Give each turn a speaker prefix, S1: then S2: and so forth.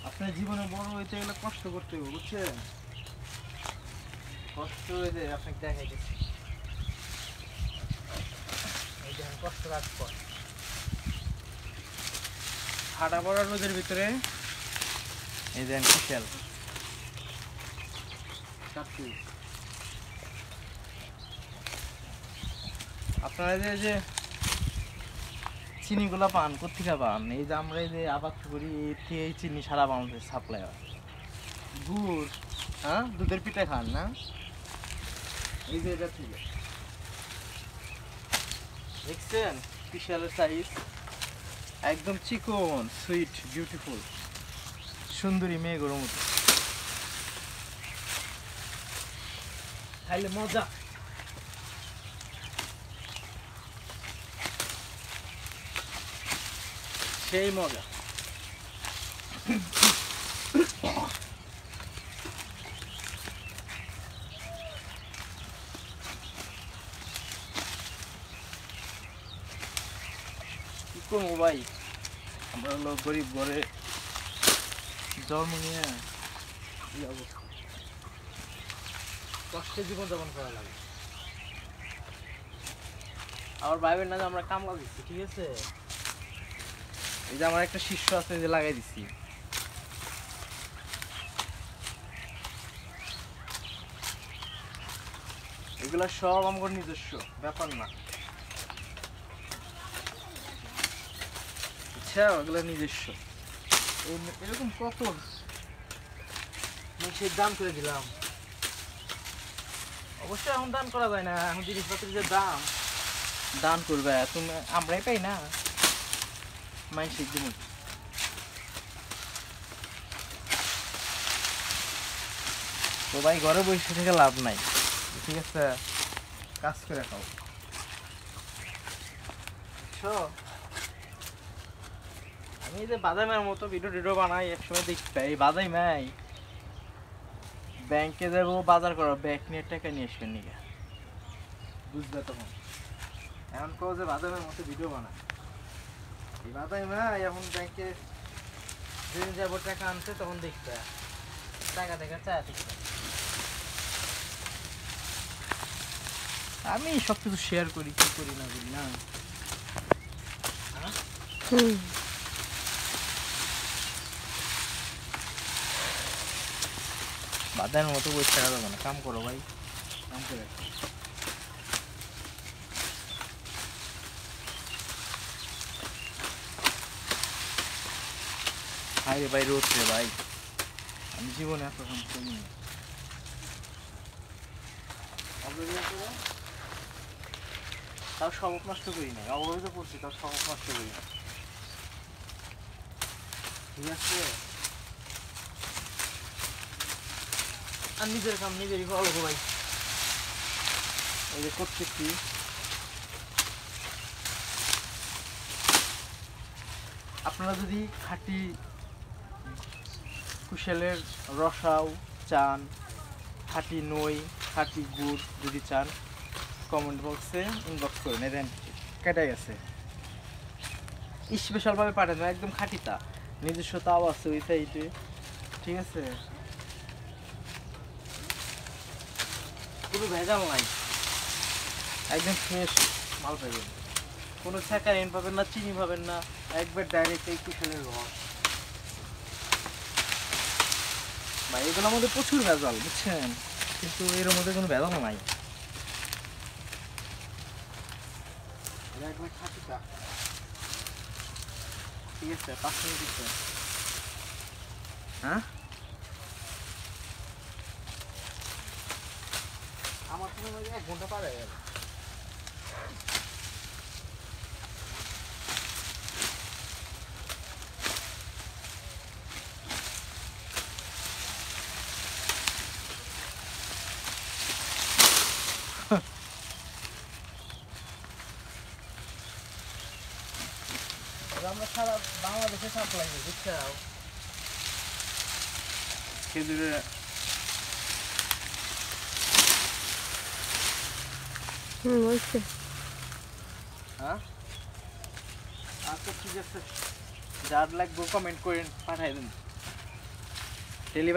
S1: আপনার জীবনে বড় হইতে গেলে কষ্ট করতে হবে, বুঝছেন? কষ্ট হইতে আপনাকে দেখাই দিচ্ছি। এই দেখেন কষ্ট রাখতে ফাটা পড়া রোদের ভিতরে এই দেখেন কুশাল আপনারা যে চিনিগুলো পান কোথেকে পান? এই যে আমরা এই যে আবাদ করি এই চিনি সারা বাংলাদেশ সাপ্লাই হয়। গুড়, হ্যাঁ, দুধের পিঠা খান না? এই যে এটা থেকে দেখছেন বিশালের সাইজ, একদম চিকন, সুইট, বিউটিফুল, সুন্দরী মেয়েগুলোর মতো খাইলে মজা। সেই মজা। কি করবো ভাই, আমরা হলো গরিব ঘরে জন্ম নিয়ে এই অবস্থা, কষ্টে জীবনযাপন করা লাগে। আমার ভাইবেন না যে আমরা কামলা দিচ্ছি, ঠিক আছে? এই যে আমার একটা শিষ্য আছে যে লাগাই দিচ্ছি। এগুলা সব আমার নিজস্ব ব্যাপার না, আচ্ছা? ওগুলো নিজস্ব। এরকম কত সে দাম করে দিলাম। অবশ্যই এখন দান করা যায় না, এখন জিনিসপত্রের যে দাম, দান করবে তুমি আমরাই পাই না, মানসিক দিন। তো ভাই ঘরে বসে থেকে লাভ নাই, ঠিক আছে? কাজ করে খাও। আমি যে বাদামের মতো ভিডিও বানাই, একসময় দেখতে এই বাদাই মাই ব্যাংকে যাবো বাজার করো, ব্যাগ নিয়ে টাকা নিয়ে আসবেন নিকে, বুঝবে তখন। এখন কেউ যে বাদামের মতো ভিডিও বানায়, এই বাদাই মাই এখন ব্যাংকে যেদিন যাবো টাকা আনতে, তখন দেখতে টাকা দেখা চায় দেখতে। আমি সবকিছু শেয়ার করি, কি করি না করি না। বাদামের মতো বসে থাকা যাবে না, কাম করো ভাই, কাম করে। হাই রে ভাই, রোদ রে ভাই, আমি জীবনে এত কাম করিনি। তাও স্বভাব নষ্ট করি নাই, অবরোধ করছি, তাও স্বভাব নষ্ট করি না, ঠিক আছে? আর নিজের কাম নিজেরই ভালো ভাই। এই যে করতেছি, আপনারা যদি খাঁটি কুশালের রসাও চান, খাঁটি নই, খাঁটি গুড় যদি চান, কমেন্ট বক্সে ইনবক্স করে নেবেন, কেটে গেছে। স্পেশালভাবে পাঠানো, একদম খাঁটিটা, নিজস্ব তাও আছে ওই সাইডে, ঠিক আছে? কোনো ভেজাল নাই, একদম ফ্রেশ মাল পাবেন, কোনো স্যাকারিন পাবেন না, চিনি পাবেন না, একবার ডাইরেক্ট এই কুশালের রস। ভাই এগুলোর মধ্যে প্রচুর ভেজাল, বুঝছেন? কিন্তু এর মধ্যে কোনো ভেজাল নাই, একবার খাঁটিটা, ঠিক আছে? 5 মিনিট দিচ্ছে, হ্যাঁ? আমার তো 1 ঘন্টা পার হয়ে গেল। আমরা সারা বাংলাদেশে সাপ্লাই করি, বুঝছো? খেজুরের
S2: হয়েছে।
S1: হ্যাঁ, আচ্ছা ঠিক আছে, যার লাগবে কমেন্ট করেন, পাঠাই দেন। ডেলিভারি